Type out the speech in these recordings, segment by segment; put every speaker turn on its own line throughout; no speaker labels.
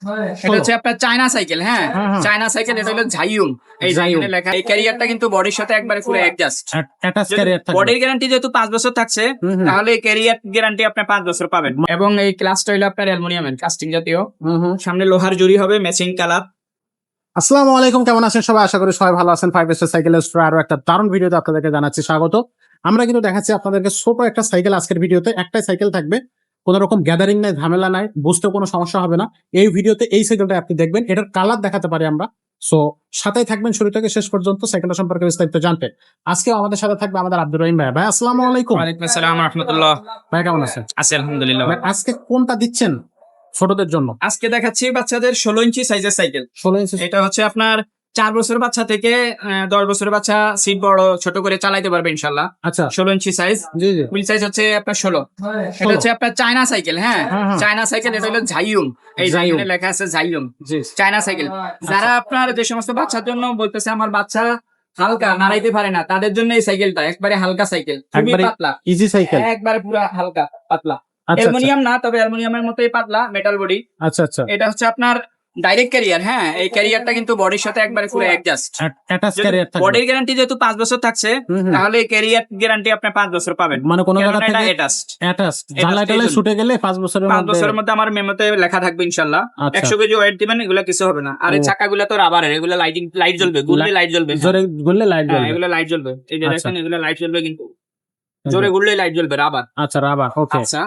এটা হচ্ছে আপনার চায়না সাইকেল। হ্যাঁ,
হ্যাঁ।
China cycle. এটা হলো ঝাইয়ুং। এই
ঝাইয়ুং।
এখানে লেখা। এই ক্যারিয়ারটা কিন্তু বডির সাথে একবারে পুরো অ্যাডজাস্ট।
অ্যাটাচ ক্যারিয়ার থাকবে।
বডির গ্যারান্টি যেহেতু 5 বছর থাকছে, তাহলে এই ক্যারিয়ার গ্যারান্টি আপনি 5 বছর পাবেন। এবং এই ক্লাসটা হলো আপনার অ্যালুমিনিয়ামের কাস্টিং জাতীয়। সামনে লোহার জুড়ি হবে, ম্যাচিং কালার।
আসসালামু আলাইকুম, কেমন আছেন সবাই? আশা করি সবাই ভালো আছেন। 5 স্টার সাইকেল স্টোর আরো একটা দারুণ ভিডিওতে আপনাদেরকে জানাচ্ছি স্বাগত। আমরা কিন্তু দেখাচ্ছি আপনাদেরকে ছোট একটা সাইকেল। আজকের ভিডিওতে একটাই সাইকেল থাকবে, কোনো রকম গ্যাদারিং নাই, ঝামেলা নাই, বুঝতে কোনো সমস্যা হবে না। এই ভিডিওতে এই সাইকেলটা আপনি দেখবেন, এটার কালার দেখাতে পারি আমরা। সো সাথেই থাকবেন শুরু থেকে শেষ পর্যন্ত সাইকেলটা সম্পর্কে বিস্তারিত জানতে। আজকেও আমাদের সাথে থাকবে আমাদের আব্দুর রহিম ভাই। ভাই আসসালামু আলাইকুম।
ওয়ালাইকুম আসসালাম ওয়া রাহমাতুল্লাহ।
ভাই কেমন আছেন?
আছি আলহামদুলিল্লাহ।
ভাই আজকে কোনটা দিচ্ছেন ছোটদের জন্য?
আজকে দেখাচ্ছি বাচ্চাদের 16 ইঞ্চি সাইজের সাইকেল।
16 ইঞ্চি।
এটা হচ্ছে আপনার 4 বছরের বাচ্চা থেকে 10 বছরের বাচ্চা সিট বড় ছোট করে চালাইতে পারবে ইনশাআল্লাহ।
আচ্ছা,
16 ইঞ্চি সাইজ।
জি জি।
হুইল সাইজ হচ্ছে আপনার 16। এটা হচ্ছে আপনার চায়না সাইকেল। হ্যাঁ, চায়না সাইকেল। এটা হলো ঝাইয়ুং। এই
ঝাইয়ুং।
এখানে লেখা আছে ঝাইয়ুং,
জি।
China cycle. যারা আপনার যে সমস্ত বাচ্চার জন্য বলতেছে আমার বাচ্চা হালকা নাড়াইতে পারে না, তাদের জন্য এই সাইকেলটা একবারে হালকা সাইকেল, খুবই
একবারে
পাতলা,
ইজি সাইকেল।
একবারে পুরো হালকা পাতলা।
আচ্ছা
অ্যালুমিনিয়াম না, তবে অ্যালুমিনিয়ামের মতোই পাতলা, মেটাল বডি।
আচ্ছা আচ্ছা।
এটা হচ্ছে আপনার ডাইরেক্ট ক্যারিয়ার। হ্যাঁ, এই ক্যারিয়ারটা কিন্তু বডির সাথে একবারে পুরো অ্যাডজাস্ট।
অ্যাটাচ ক্যারিয়ার থাকবে।
বডির গ্যারান্টি যেহেতু 5 বছর থাকছে, তাহলে ক্যারিয়ার গ্যারান্টি আপনি 5 বছর পাবেন।
মানে কোন জায়গা
কেননা এটা
থেকে
অ্যাটাচড।
জ্বালায় টালায় ছুটে গেলে 5 বছরের
5
মধ্যে।
বছরের মধ্যে আমার মেমোতে লেখা থাকবে ইনশাআল্লাহ।
আচ্ছা।
100 কেজি ওয়েট দিবেন, এগুলা কিছু হবে না। আর এই চাকাগুলো তো রাবারের, এগুলা লাইট জ্বলবে, ঘুরলে লাইট জ্বলবে।
জোরে ঘুরলে লাইট
হ্যাঁ,
জ্বলবে।
এগুলা লাইট জ্বলবে। এই যে
আচ্ছা।
দেখেন, এগুলা লাইট জ্বলবে, কিন্তু জোরে ঘুরলে লাইট জ্বলবে, রাবার।
আচ্ছা, রাবার। ওকে।
আচ্ছা,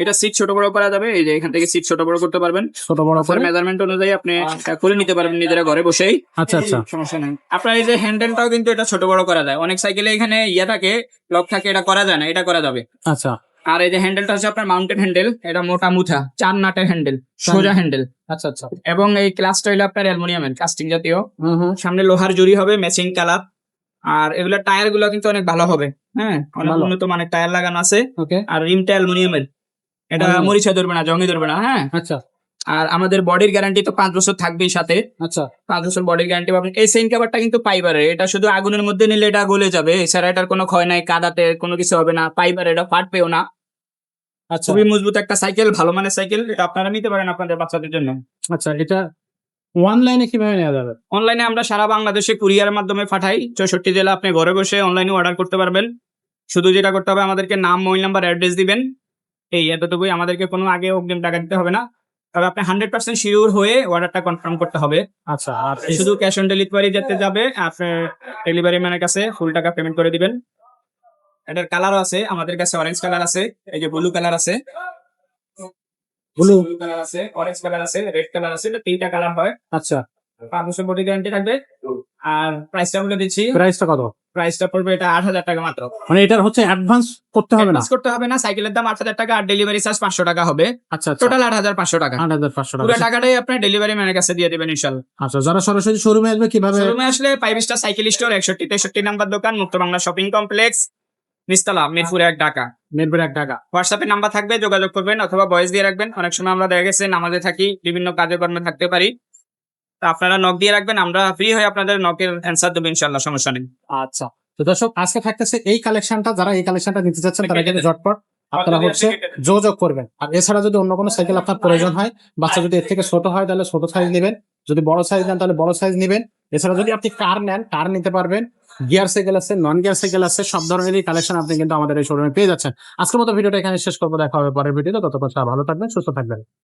এটা সিট ছোট বড় করা যাবে। এই যে এখান থেকে সিট ছোট বড় করতে পারবেন।
ছোট বড় করে।
মেজারমেন্ট অনুযায়ী আপনি এটা করে নিতে পারবেন নিজেরা ঘরে বসেই।
আচ্ছা আচ্ছা।
সমস্যা নেই। আপনার এই যে হ্যান্ডেলটাও কিন্তু এটা ছোট বড় করা যায়। অনেক সাইকেলে এখানে ইয়া থাকে, লক থাকে, এটা করা যায় না, এটা করা যাবে।
আচ্ছা।
আর এই যে হ্যান্ডেলটা হচ্ছে আপনার মাউন্টেন হ্যান্ডেল। এটা মোটা মুথা 4 নাটের হ্যান্ডেল, সোজা হ্যান্ডেল।
আচ্ছা আচ্ছা।
এবং এই ক্লাসটা হলো আপনার অ্যালুমিনিয়ামের কাস্টিং জাতীয়। সামনে লোহার জুড়ি হবে, ম্যাচিং কালার। আর এগুলা টায়ার গুলো কিন্তু অনেক ভালো হবে। হ্যাঁ, অনেক
ভালো।
উন্নত মানের টায়ার লাগানো আছে।
ওকে।
আর রিমটা অ্যালুমিনিয়ামের। এটা মরিচা ধরবে না, জঙ্গি ধরবে না। হ্যাঁ।
আচ্ছা
আর আমাদের বডির গ্যারান্টি তো 5 বছর থাকবেই সাথে।
আচ্ছা।
5 বছর বডির গ্যারান্টি পাবেন। এই চেইন কভারটা কিন্তু ফাইবারের। এটা শুধু আগুনের মধ্যে নিলে এটা গলে যাবে, এছাড়া এটার কোনো ক্ষয় নাই, কাদাতে কোনো কিছু হবে না। ফাইবারের, এটা ফাটবেও না।
আচ্ছা।
খুবই মজবুত একটা সাইকেল, ভালো মানের সাইকেল। এটা আপনারা নিতে পারেন আপনাদের বাচ্চাদের জন্য।
আচ্ছা, এটা অনলাইনে কিভাবে নেওয়া যাবে?
অনলাইনে আমরা সারা বাংলাদেশে কুরিয়ারের মাধ্যমে পাঠাই। 64 জেলা আপনি ঘরে বসে অনলাইনে অর্ডার করতে পারবেন। শুধু যেটা করতে হবে, আমাদেরকে নাম, মোবাইল নাম্বার, অ্যাড্রেস দিবেন। এই এতটুকুই। আমাদেরকে কোনো আগে অগ্রিম টাকা দিতে হবে না। তবে আপনি 100% শিওর হয়ে অর্ডারটা কনফার্ম করতে হবে।
আচ্ছা। আর
শুধু ক্যাশ অন ডেলিভারি যেতে যাবে, আপনার ডেলিভারি ম্যানের কাছে ফুল টাকা পেমেন্ট করে দিবেন। এটার কালারও আছে আমাদের কাছে, অরেঞ্জ কালার আছে, এই যে ব্লু কালার আছে,
ব্লু
কালার আছে, অরেঞ্জ কালার আছে, রেড কালার আছে। এটা 3টা কালার হয়।
আচ্ছা।
5 বছর বডি গ্যারান্টি থাকবে। আর প্রাইসটা বলে দিচ্ছি।
প্রাইসটা কত?
প্রাইসটা পড়বে এটা 8,000 টাকা মাত্র।
মানে এটার হচ্ছে অ্যাডভান্স করতে হবে না?
অ্যাডভান্স করতে হবে না। সাইকেলের দাম 8,000 টাকা, আর ডেলিভারি চার্জ 500 টাকা হবে।
আচ্ছা আচ্ছা।
টোটাল 8,500 টাকা।
8,500
পুরো
টাকা।
টাকাটাই আপনি ডেলিভারি ম্যানের কাছে দিয়ে দিবেন ইনশাআল্লাহ।
আচ্ছা, যারা সরাসরি শোরুমে আসবে কিভাবে?
শোরুমে আসলে 5 স্টার সাইকেল স্টোর, 61-63 নাম্বার দোকান, মুক্ত বাংলা শপিং কমপ্লেক্স, নিচতলা, মিরপুর 1, ঢাকা।
মিরপুর 1, ঢাকা।
হোয়াটসঅ্যাপে নাম্বার থাকবে, যোগাযোগ করবেন, অথবা ভয়েস দিয়ে রাখবেন। অনেক সময় আমরা দেখা গেছে নামাজে থাকি, বিভিন্ন কাজে কর্মে থাকতে পারি। তো আপনারা নক দিয়ে রাখবেন, আমরা ফ্রি হয়ে আপনাদের নকের অ্যান্সার দেবো ইনশাআল্লাহ, সমস্যা নেই।
আচ্ছা, তো দর্শক আজকে থাকতেছে এই কালেকশনটা। যারা এই কালেকশনটা নিতে চাচ্ছেন তারা কিন্তু ঝটপট আপনারা হচ্ছে যোগাযোগ করবেন। আর এছাড়া যদি অন্য কোনো সাইকেল আপনার প্রয়োজন হয়, বাচ্চা যদি এর থেকে ছোট হয় তাহলে ছোট সাইজ নেবেন, যদি বড় সাইজ নেন তাহলে বড় সাইজ নেবেন। এছাড়া যদি আপনি কার নেন, কার নিতে পারবেন। গিয়ার সাইকেল আছে, নন গিয়ার সাইকেল আছে, সব ধরনেরই কালেকশন আপনি কিন্তু আমাদের এই শোরুমে পেয়ে যাচ্ছেন। আজকের মতো ভিডিওটা এখানে শেষ করবো, দেখা হবে পরের ভিডিওতে। ততক্ষণ সবাই ভালো থাকবেন, সুস্থ থাকবেন।